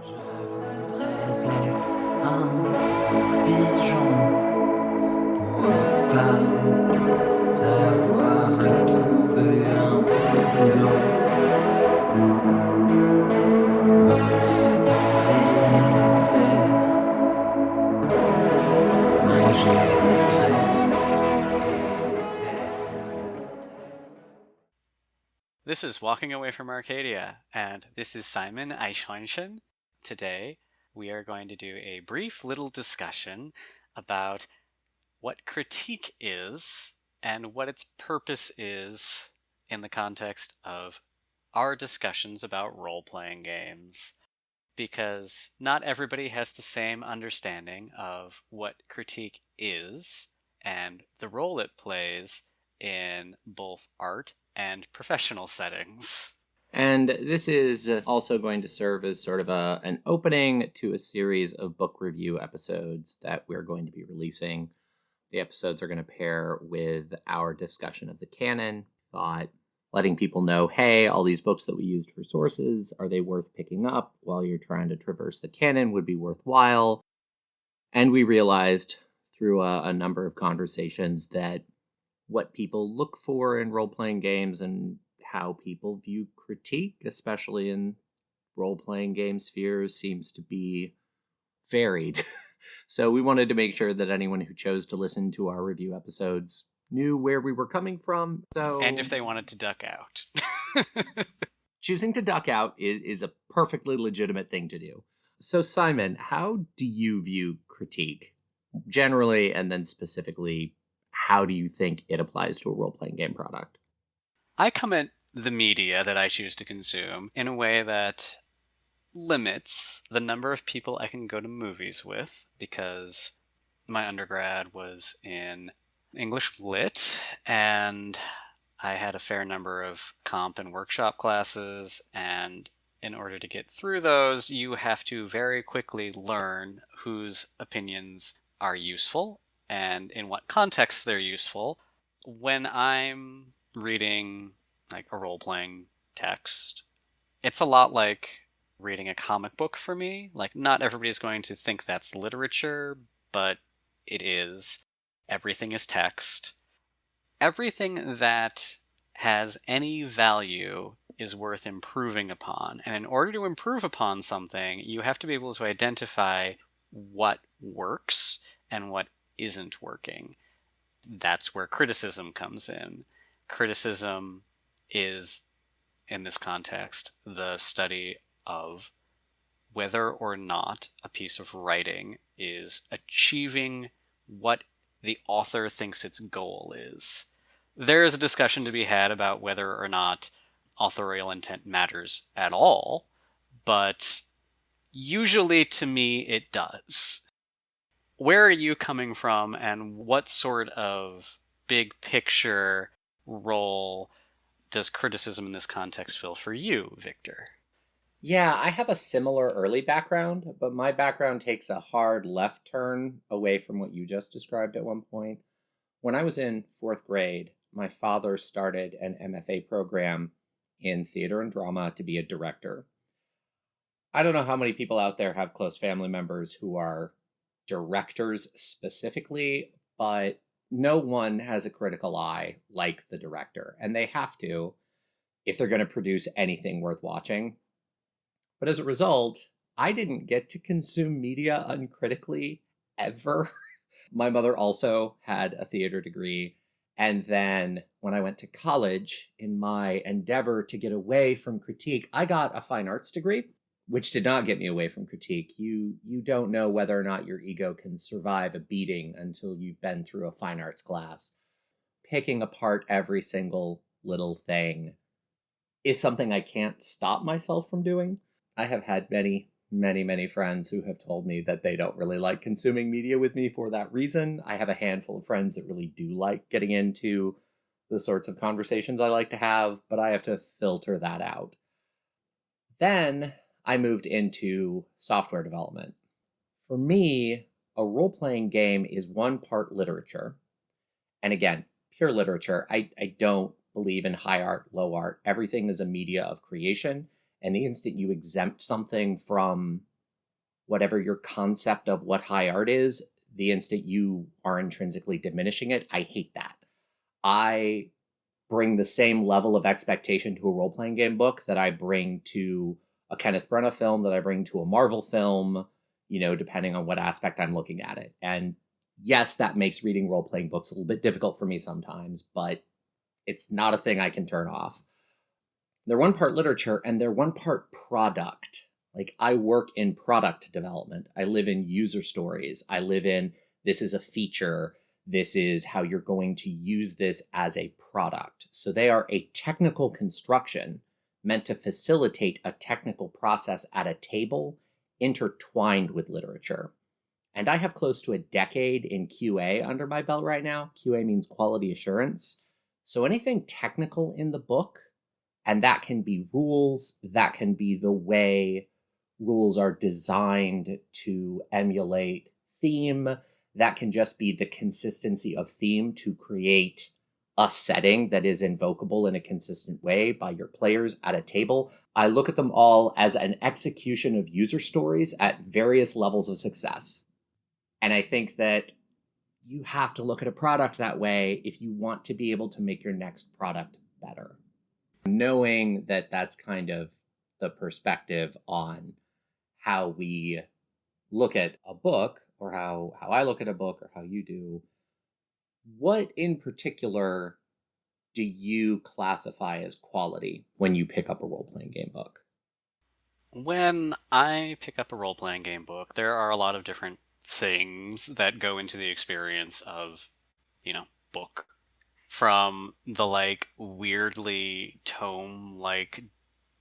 Je voudrais être un pigeon pour ne pas avoir à trouver un boulot. Voler dans les airs, manger des graines et des vers de terre. This is Walking Away from Arcadia, and this is Simon Eichhornchen. Today, we are going to do a brief little discussion about what critique is and what its purpose is in the context of our discussions about role-playing games. Because not everybody has the same understanding of what critique is and the role it plays in both art and professional settings. And this is also going to serve as sort of an opening to a series of book review episodes that we're going to be releasing. The episodes are going to pair with our discussion of the canon. Thought letting people know, hey, all these books that we used for sources, are they worth picking up while you're trying to traverse the canon would be worthwhile. And we realized through a number of conversations that what people look for in role-playing games and how people view critique, especially in role-playing game spheres, seems to be varied. So we wanted to make sure that anyone who chose to listen to our review episodes knew where we were coming from. And if they wanted to duck out. Choosing to duck out is a perfectly legitimate thing to do. So Simon, how do you view critique generally, and then specifically, how do you think it applies to a role-playing game product? I come at the media that I choose to consume in a way that limits the number of people I can go to movies with, because my undergrad was in English Lit, and I had a fair number of comp and workshop classes, and in order to get through those, you have to very quickly learn whose opinions are useful and in what context they're useful. When I'm reading like a role-playing text, it's a lot like reading a comic book for me. Like, not everybody's going to think that's literature, but it is. Everything is text. Everything that has any value is worth improving upon. And in order to improve upon something, you have to be able to identify what works and what isn't working. That's where criticism comes in. Criticism is, in this context, the study of whether or not a piece of writing is achieving what the author thinks its goal is. There is a discussion to be had about whether or not authorial intent matters at all, but usually to me it does. Where are you coming from, and what sort of big picture role does criticism in this context fill for you, Victor? Yeah, I have a similar early background, but my background takes a hard left turn away from what you just described at one point. When I was in fourth grade, my father started an MFA program in theater and drama to be a director. I don't know how many people out there have close family members who are directors specifically, but no one has a critical eye like the director, and they have to if they're going to produce anything worth watching. But as a result, I didn't get to consume media uncritically ever. My mother also had a theater degree. And then when I went to college, in my endeavor to get away from critique, I got a fine arts degree, which did not get me away from critique. You don't know whether or not your ego can survive a beating until you've been through a fine arts class. Picking apart every single little thing is something I can't stop myself from doing. I have had many, many, many friends who have told me that they don't really like consuming media with me for that reason. I have a handful of friends that really do like getting into the sorts of conversations I like to have, but I have to filter that out. Then I moved into software development. For me, a role-playing game is one part literature. And again, pure literature. I don't believe in high art, low art. Everything is a media of creation. And the instant you exempt something from whatever your concept of what high art is, the instant you are intrinsically diminishing it, I hate that. I bring the same level of expectation to a role-playing game book that I bring to a Kenneth Branagh film, that I bring to a Marvel film, depending on what aspect I'm looking at it. And yes, that makes reading role-playing books a little bit difficult for me sometimes, but it's not a thing I can turn off. They're one part literature and they're one part product. Like, I work in product development. I live in user stories. I live in, this is a feature. This is how you're going to use this as a product. So they are a technical construction meant to facilitate a technical process at a table intertwined with literature. And I have close to a decade in QA under my belt right now. QA means quality assurance. So anything technical in the book, and that can be rules, that can be the way rules are designed to emulate theme, that can just be the consistency of theme to create a setting that is invocable in a consistent way by your players at a table. I look at them all as an execution of user stories at various levels of success. And I think that you have to look at a product that way if you want to be able to make your next product better. Knowing that that's kind of the perspective on how we look at a book, or how I look at a book, or how you do, what in particular do you classify as quality when you pick up a role-playing game book? When I pick up a role-playing game book, there are a lot of different things that go into the experience of, book. From the, weirdly tome-like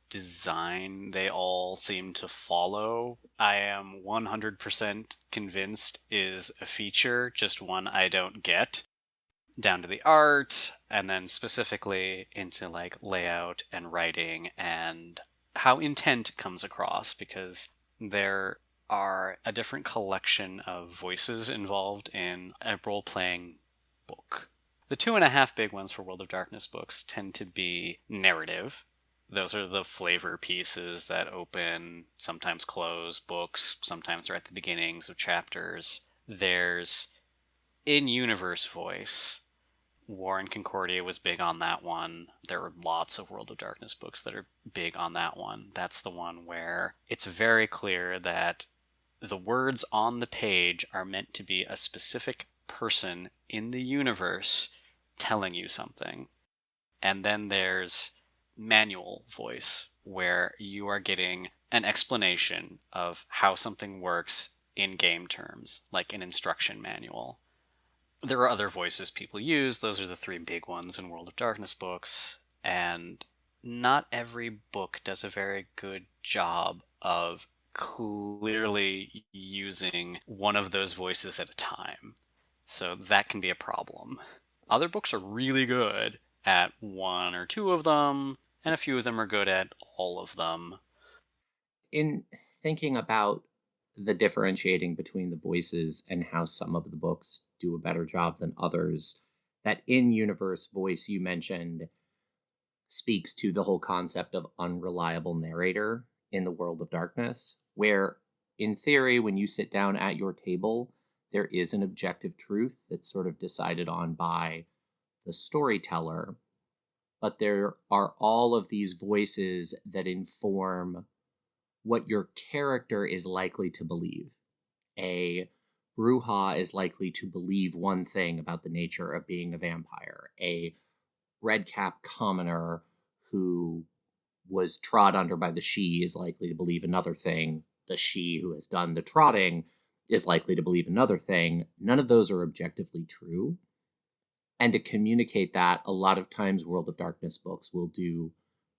design they all seem to follow, I am 100% convinced is a feature, just one I don't get, down to the art, and then specifically into layout and writing and how intent comes across, because there are a different collection of voices involved in a role-playing book. The 2.5 big ones for World of Darkness books tend to be narrative. Those are the flavor pieces that open, sometimes close books, sometimes they're at the beginnings of chapters. There's in-universe voice. War and Concordia was big on that one. There are lots of World of Darkness books that are big on that one. That's the one where it's very clear that the words on the page are meant to be a specific person in the universe telling you something. And then there's manual voice, where you are getting an explanation of how something works in game terms, like an instruction manual. There are other voices people use. Those are the 3 big ones in World of Darkness books. And not every book does a very good job of clearly using one of those voices at a time. So that can be a problem. Other books are really good at 1 or 2 of them, and a few of them are good at all of them. In thinking about the differentiating between the voices and how some of the books do a better job than others, that in-universe voice you mentioned speaks to the whole concept of unreliable narrator in the World of Darkness, where, in theory, when you sit down at your table, there is an objective truth that's sort of decided on by the storyteller, but there are all of these voices that inform what your character is likely to believe. A Bruja is likely to believe one thing about the nature of being a vampire. A redcap commoner who was trod under by the she is likely to believe another thing. The she who has done the trotting is likely to believe another thing. None of those are objectively true. And to communicate that, a lot of times World of Darkness books will do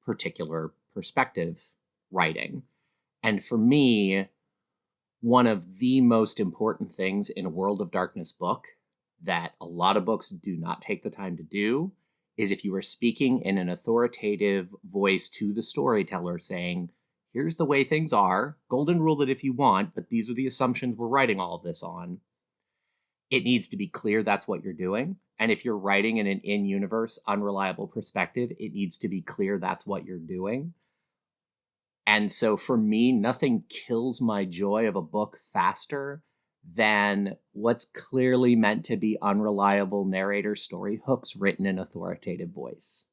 particular perspective writing. And for me, one of the most important things in a World of Darkness book that a lot of books do not take the time to do is, if you are speaking in an authoritative voice to the storyteller saying, here's the way things are, golden rule it if you want, but these are the assumptions we're writing all of this on. It needs to be clear that's what you're doing. And if you're writing in an in-universe, unreliable perspective, it needs to be clear that's what you're doing. And so for me, nothing kills my joy of a book faster than what's clearly meant to be unreliable narrator story hooks written in authoritative voice.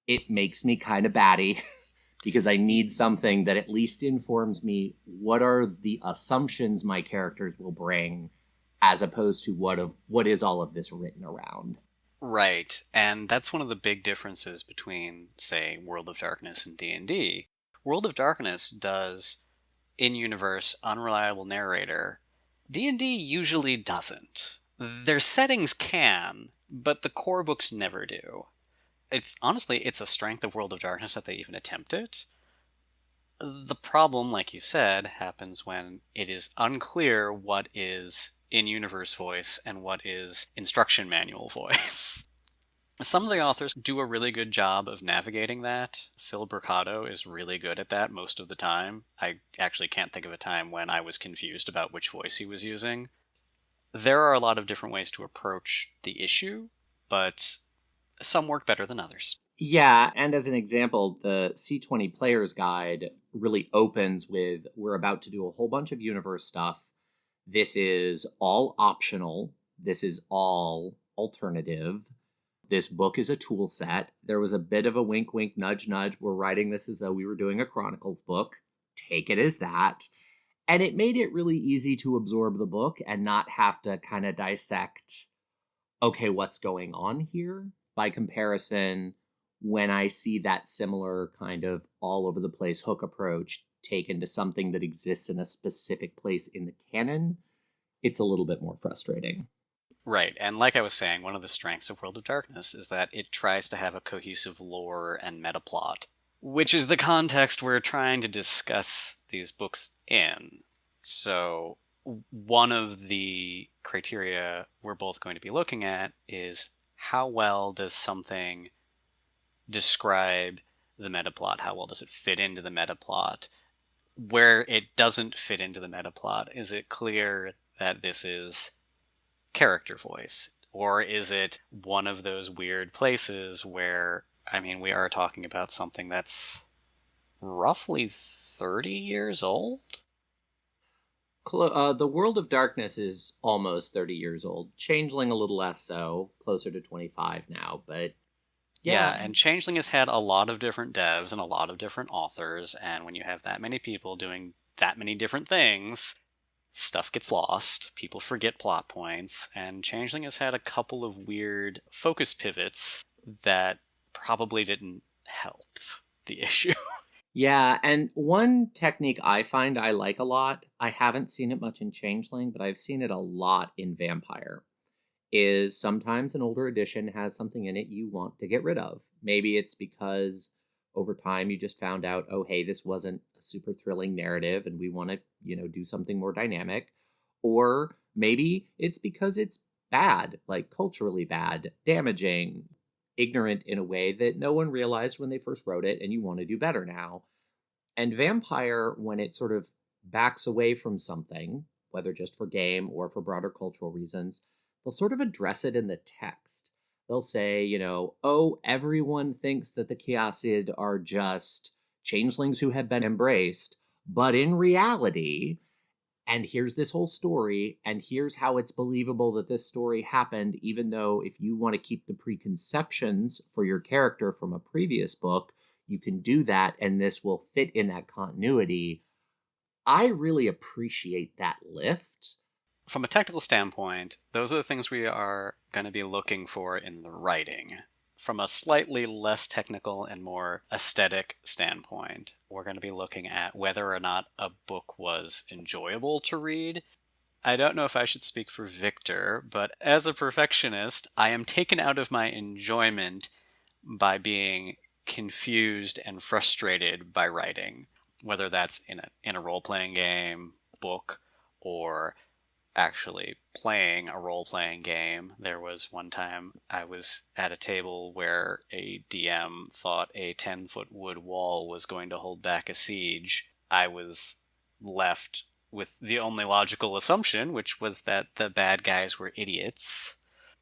It makes me kind of batty because I need something that at least informs me what are the assumptions my characters will bring, as opposed to what is all of this written around. Right, and that's one of the big differences between, say, World of Darkness and D&D. World of Darkness does in-universe unreliable narrator. D&D usually doesn't. Their settings can, but the core books never do. It's a strength of World of Darkness that they even attempt it. The problem, like you said, happens when it is unclear what is in-universe voice and what is instruction manual voice. Some of the authors do a really good job of navigating that. Phil Bricado is really good at that most of the time. I actually can't think of a time when I was confused about which voice he was using. There are a lot of different ways to approach the issue, but some work better than others. Yeah, and as an example, the C20 Player's Guide really opens with, we're about to do a whole bunch of universe stuff. This is all optional. This is all alternative. This book is a tool set. There was a bit of a wink, wink, nudge, nudge. We're writing this as though we were doing a Chronicles book. Take it as that. And it made it really easy to absorb the book and not have to kind of dissect, okay, what's going on here? By comparison, when I see that similar kind of all over the place hook approach taken to something that exists in a specific place in the canon, it's a little bit more frustrating. Right, and like I was saying, one of the strengths of World of Darkness is that it tries to have a cohesive lore and metaplot, which is the context we're trying to discuss these books in. So, one of the criteria we're both going to be looking at is how well does something describe the metaplot? How well does it fit into the metaplot? Where it doesn't fit into the metaplot, is it clear that this is character voice? Or is it one of those weird places where, I mean, we are talking about something that's roughly 30 years old? The World of Darkness is almost 30 years old. Changeling a little less so, closer to 25 now, but Yeah, and Changeling has had a lot of different devs and a lot of different authors, and when you have that many people doing that many different things, stuff gets lost, people forget plot points, and Changeling has had a couple of weird focus pivots that probably didn't help the issue. Yeah, and one technique I find I like a lot, I haven't seen it much in Changeling, but I've seen it a lot in Vampire, is sometimes an older edition has something in it you want to get rid of. Maybe it's because over time you just found out, oh, hey, this wasn't a super thrilling narrative and we want to, do something more dynamic. Or maybe it's because it's bad, like culturally bad, damaging, ignorant in a way that no one realized when they first wrote it and you want to do better now. And Vampire, when it sort of backs away from something, whether just for game or for broader cultural reasons, they'll sort of address it in the text. They'll say, oh, everyone thinks that the Chaosid are just changelings who have been embraced, but in reality, and here's this whole story, and here's how it's believable that this story happened, even though if you want to keep the preconceptions for your character from a previous book, you can do that, and this will fit in that continuity. I really appreciate that lift. From a technical standpoint, those are the things we are going to be looking for in the writing. From a slightly less technical and more aesthetic standpoint, we're going to be looking at whether or not a book was enjoyable to read. I don't know if I should speak for Victor, but as a perfectionist, I am taken out of my enjoyment by being confused and frustrated by writing, whether that's in a role-playing game, book, or actually playing a role-playing game. There was one time I was at a table where a DM thought a 10-foot wood wall was going to hold back a siege. I was left with the only logical assumption, which was that the bad guys were idiots,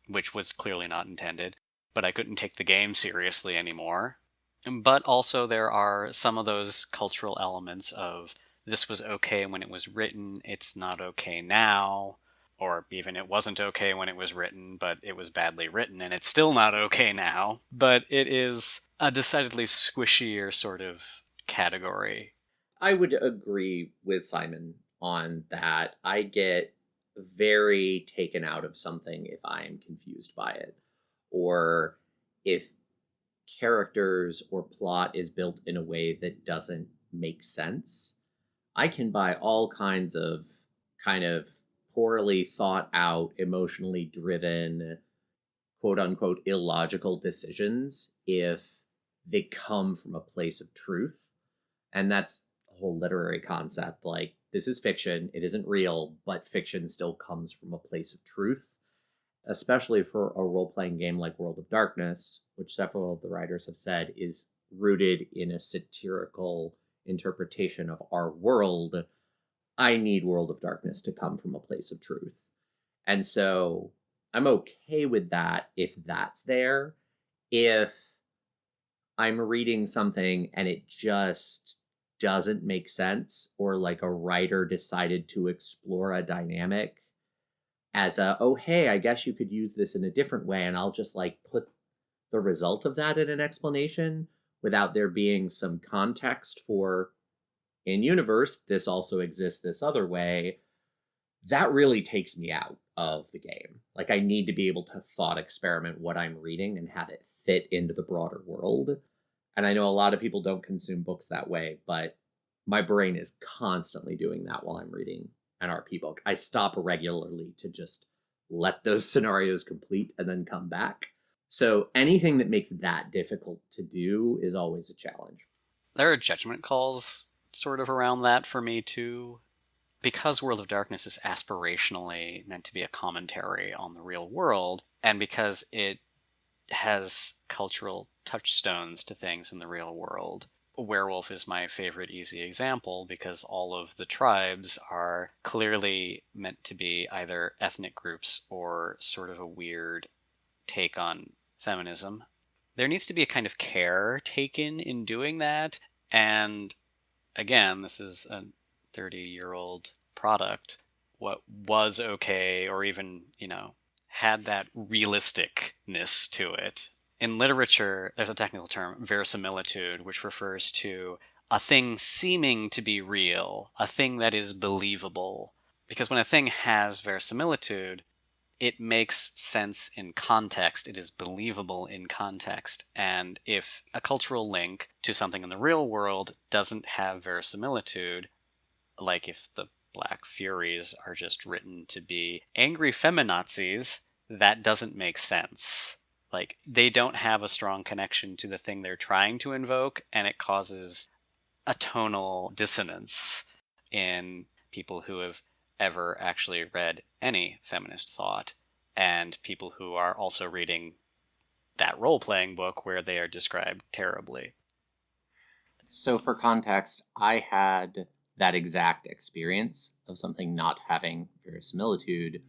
which was clearly not intended, but I couldn't take the game seriously anymore. But also there are some of those cultural elements of this was okay when it was written, it's not okay now, or even it wasn't okay when it was written, but it was badly written and it's still not okay now. But it is a decidedly squishier sort of category. I would agree with Simon on that. I get very taken out of something if I am confused by it, or if characters or plot is built in a way that doesn't make sense. I can buy all kinds of kind of poorly thought out, emotionally driven, quote unquote, illogical decisions if they come from a place of truth. And that's a whole literary concept. Like, this is fiction, it isn't real, but fiction still comes from a place of truth, especially for a role playing game like World of Darkness, which several of the writers have said is rooted in a satirical interpretation of our world. I need World of Darkness to come from a place of truth. And so I'm okay with that if that's there. If I'm reading something and it just doesn't make sense, or like a writer decided to explore a dynamic as a, oh, hey, I guess you could use this in a different way, and I'll just like put the result of that in an explanation without there being some context for, in universe, this also exists this other way, that really takes me out of the game. Like, I need to be able to thought experiment what I'm reading and have it fit into the broader world. And I know a lot of people don't consume books that way, but my brain is constantly doing that while I'm reading an RP book. I stop regularly to just let those scenarios complete and then come back. So anything that makes that difficult to do is always a challenge. There are judgment calls sort of around that for me too. Because World of Darkness is aspirationally meant to be a commentary on the real world, and because it has cultural touchstones to things in the real world, Werewolf is my favorite easy example because all of the tribes are clearly meant to be either ethnic groups or sort of a weird take on feminism. There needs to be a kind of care taken in doing that, and again, this is a 30-year-old product. What was okay, or even, had that realisticness to it. In literature, there's a technical term, verisimilitude, which refers to a thing seeming to be real, a thing that is believable. Because when a thing has verisimilitude, it makes sense in context. It is believable in context. And if a cultural link to something in the real world doesn't have verisimilitude, like if the Black Furies are just written to be angry feminazis, that doesn't make sense. Like, they don't have a strong connection to the thing they're trying to invoke, and it causes a tonal dissonance in people who have ever actually read any feminist thought, and people who are also reading that role-playing book where they are described terribly. So for context, I had that exact experience of something not having verisimilitude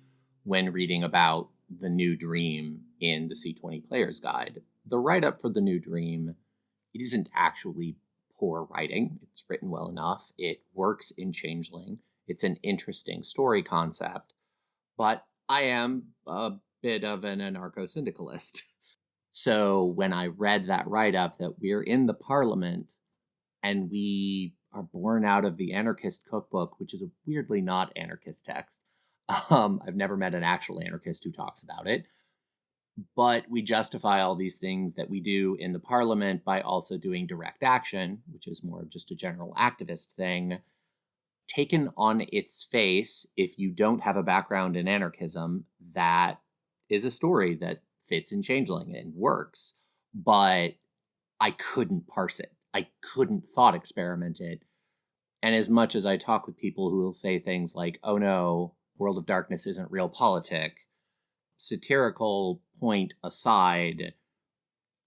when reading about the New Dream in the C20 Player's Guide. The write-up for the New Dream, it isn't actually poor writing. It's written well enough. It works in Changeling. It's an interesting story concept. But I am a bit of an anarcho-syndicalist. So when I read that write-up that we're in the Parliament and we are born out of the Anarchist Cookbook, which is a weirdly not anarchist text. I've never met an actual anarchist who talks about it. But we justify all these things that we do in the Parliament by also doing direct action, which is more of just a general activist thing. Taken on its face, if you don't have a background in anarchism, that is a story that fits in Changeling and works. But I couldn't parse it. I couldn't thought experiment it. And as much as I talk with people who will say things like, oh no, World of Darkness isn't real politic, satirical point aside,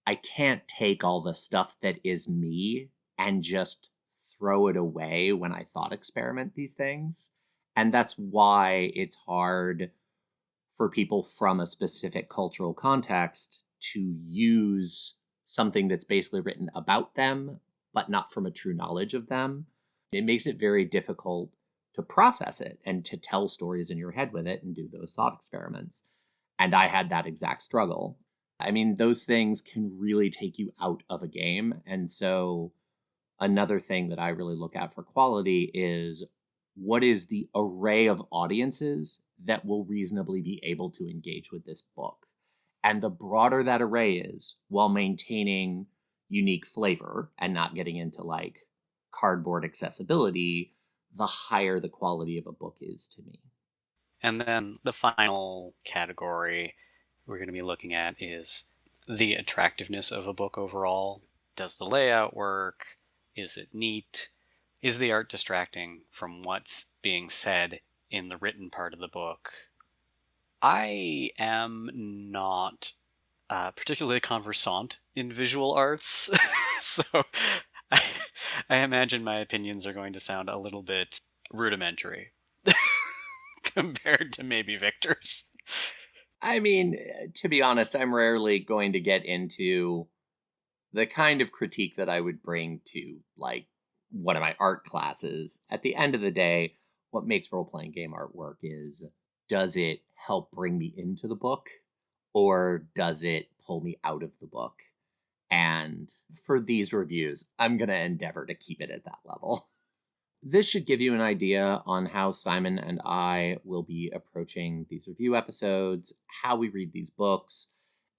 I can't take all the stuff that is me and just throw it away when I thought experiment these things. And that's why it's hard for people from a specific cultural context to use something that's basically written about them, but not from a true knowledge of them, it makes it very difficult to process it and to tell stories in your head with it and do those thought experiments. And I had that exact struggle. I mean, those things can really take you out of a game. And so another thing that I really look at for quality is what is the array of audiences that will reasonably be able to engage with this book. And the broader that array is, while maintaining unique flavor and not getting into like cardboard accessibility, the higher the quality of a book is to me. And then the final category we're going to be looking at is the attractiveness of a book overall. Does the layout work? Is it neat? Is the art distracting from what's being said in the written part of the book? I am not particularly conversant in visual arts, so I, I imagine my opinions are going to sound a little bit rudimentary compared to maybe Victor's. I mean, to be honest, I'm rarely going to get into the kind of critique that I would bring to, like, one of my art classes. At the end of the day, what makes role-playing game art work is, does it help bring me into the book, or does it pull me out of the book? And for these reviews, I'm going to endeavor to keep it at that level. This should give you an idea on how Simon and I will be approaching these review episodes, how we read these books,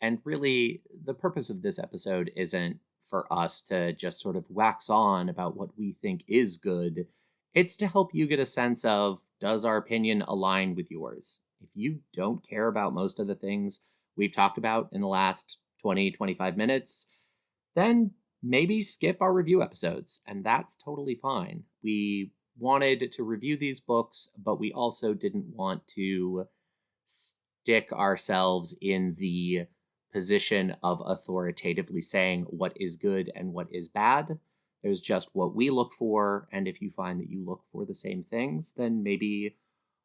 and really the purpose of this episode isn't for us to just sort of wax on about what we think is good. It's to help you get a sense of, does our opinion align with yours? If you don't care about most of the things we've talked about in the last 20, 25 minutes, then maybe skip our review episodes, and that's totally fine. We wanted to review these books, but we also didn't want to stick ourselves in the position of authoritatively saying what is good and what is bad. There's just what we look for, and if you find that you look for the same things, then maybe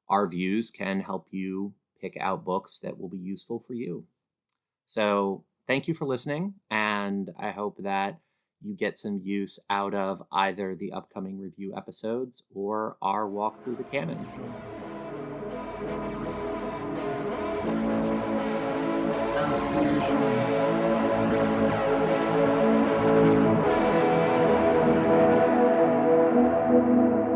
our views can help you pick out books that will be useful for you. So thank you for listening, and I hope that you get some use out of either the upcoming review episodes or our walk through the canon. Pigeon.